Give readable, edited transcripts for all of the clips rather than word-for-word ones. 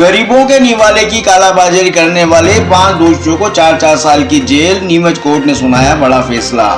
गरीबों के निवाले की कालाबाजारी करने वाले 5 दोषियों को 4-4 साल की जेल। नीमच कोर्ट ने सुनाया बड़ा फैसला।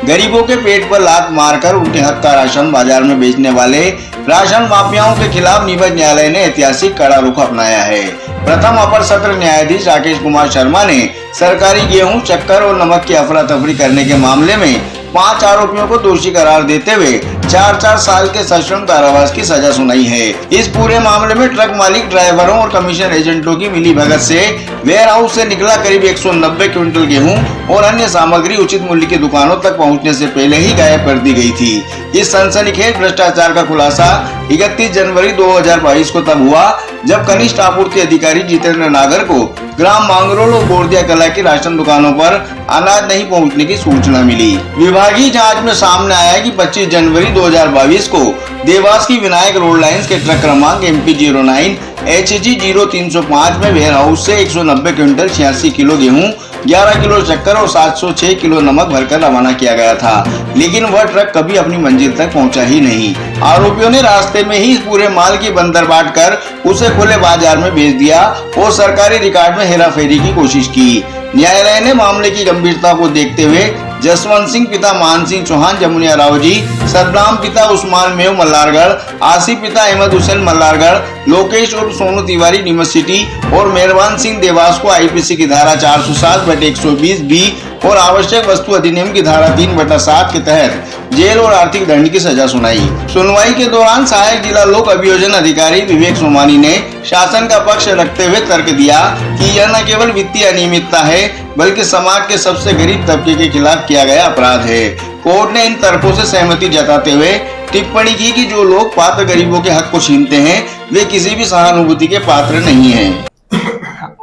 गरीबों के पेट पर लात मारकर उनके हक का राशन बाजार में बेचने वाले राशन माफियाओं के खिलाफ नीमच न्यायालय ने ऐतिहासिक कड़ा रुख अपनाया है। प्रथम अपर सत्र न्यायाधीश राकेश कुमार शर्मा ने सरकारी गेहूं, शक्कर और नमक की अफरा तफरी करने के मामले में 5 आरोपियों को दोषी करार देते हुए 4-4 साल के सश्रम कारावास की सजा सुनाई है। इस पूरे मामले में ट्रक मालिक, ड्राइवरों और कमीशन एजेंटों की मिलीभगत से वेयर हाउस से निकला करीब 190 क्विंटल गेहूं और अन्य सामग्री उचित मूल्य की दुकानों तक पहुंचने से पहले ही गायब कर दी गई थी। इस सनसनीखेज भ्रष्टाचार का खुलासा 31 जनवरी 2022 को तब हुआ जब कनिष्ठ आपूर्ति अधिकारी जितेंद्र नागर को ग्राम मांगरोल और बोरदिया कला की राशन दुकानों पर अनाज नहीं पहुंचने की सूचना मिली। विभागीय जांच में सामने आया कि 25 जनवरी 2022 को देवास की विनायक रोड लाइंस के ट्रक क्रमांक MP09 HG 0305 में वेयर हाउस से 190 क्विंटल 86 किलो गेहूं, 11 किलो शक्कर और 706 किलो नमक भरकर रवाना किया गया था, लेकिन वह ट्रक कभी अपनी मंजिल तक पहुंचा ही नहीं। आरोपियों ने रास्ते में ही इस पूरे माल की बंदरबाट कर उसे खुले बाजार में बेच दिया और सरकारी रिकॉर्ड में हेराफेरी की कोशिश की। न्यायालय ने मामले की गंभीरता को देखते हुए जसवंत सिंह पिता मान सिंह चौहान जमुनिया रावजी, सद्दाम पिता उस्मान मेव मल्हारगढ़, आसिफ पिता अहमद हुसैन मल्हारगढ़, लोकेश और सोनू तिवारी नीमच सिटी और मेहरबान सिंह देवास को IPC की धारा 407/120B और आवश्यक वस्तु अधिनियम की धारा 3/7 के तहत जेल और आर्थिक दंड की सजा सुनाई। सुनवाई के दौरान सहायक जिला लोक अभियोजन अधिकारी विवेक सोमानी ने शासन का पक्ष रखते हुए तर्क दिया कि यह न केवल वित्तीय अनियमितता है बल्कि समाज के सबसे गरीब तबके के खिलाफ किया गया अपराध है। कोर्ट ने इन तर्कों से सहमति जताते हुए टिप्पणी की कि जो लोग पात्र गरीबों के हक को छीनते हैं वे किसी भी सहानुभूति के पात्र नहीं हैं।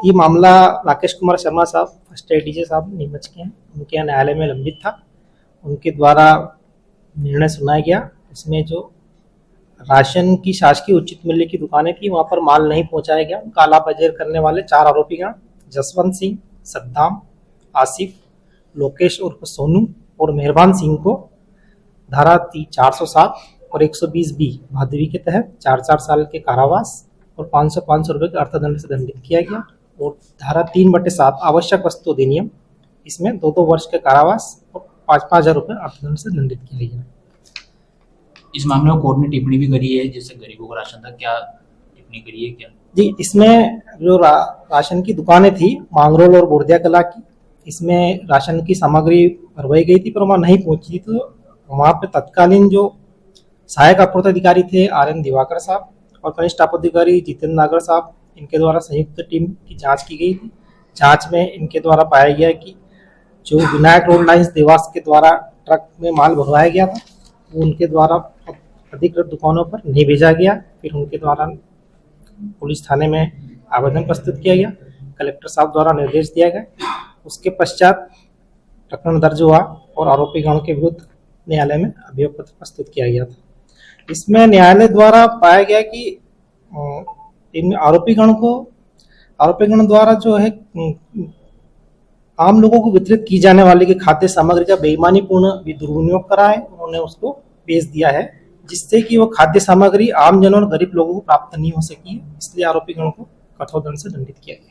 ये मामला राकेश कुमार शर्मा साहब फर्स्ट ADJ साहब नीमच के हैं, उनके यहाँ न्यायालय में लंबित था। उनके द्वारा निर्णय सुनाया गया। इसमें जो राशन की शासकीय उचित मूल्य की दुकानें थी वहां पर माल नहीं पहुंचाया गया। कालाबाजारी करने वाले 4 आरोपीगण जसवंत सिंह, सद्दाम, आसिफ, लोकेश उर्फ सोनू और मेहरबान सिंह को धारा 407 और 120B भादवी के तहत 4-4 साल के कारावास और 500 रुपए के अर्थदंड से दंडित किया गया और धारा 3/7 आवश्यक वस्तु अधिनियम इसमें 2-2 वर्ष के कारावास और 5-5 हजार रुपए अर्थदंड से दंडित किया गया। इस मामले में कोर्ट ने टिप्पणी भी करी है, जैसे गरीबों को राशन था, क्या टिप्पणी करी है क्या? जी, इसमें जो राशन की दुकानें थी मांगरोल और बोरदिया कला की, इसमें राशन की सामग्री भरवाई गई थी पर वहाँ नहीं पहुंची, तो वहाँ पे तत्कालीन जो सहायक आपूर्ति अधिकारी थे RN दिवाकर साहब और कनिष्ठ आपूर्ति अधिकारी जितेंद्र नागर साहब, इनके द्वारा संयुक्त टीम की जांच की गई थी। जांच में इनके द्वारा पाया गया कि जो विनायक रोड लाइंस देवास के द्वारा ट्रक में माल भरवाया गया था वो उनके द्वारा अधिकृत दुकानों पर नहीं भेजा गया। फिर उनके द्वारा पुलिस थाने में आवेदन प्रस्तुत किया गया, कलेक्टर साहब द्वारा निर्देश दिया गया। उसके पश्चात प्रकरण दर्ज हुआ और आरोपीगण के विरुद्ध न्यायालय में अभियोग पत्र प्रस्तुत किया गया था। इसमें न्यायालय द्वारा पाया गया कि इन आरोपीगण द्वारा जो है आम लोगों को वितरित की जाने वाली खाद्य सामग्री का बेईमानी पूर्ण दुर्विनियोग करा है, उन्होंने उसको बेच दिया है, जिससे कि वो खाद्य सामग्री आम जनों और गरीब लोगों को प्राप्त नहीं हो सकी है। इसलिए आरोपीगण को कठोर दंड से दंडित किया गया।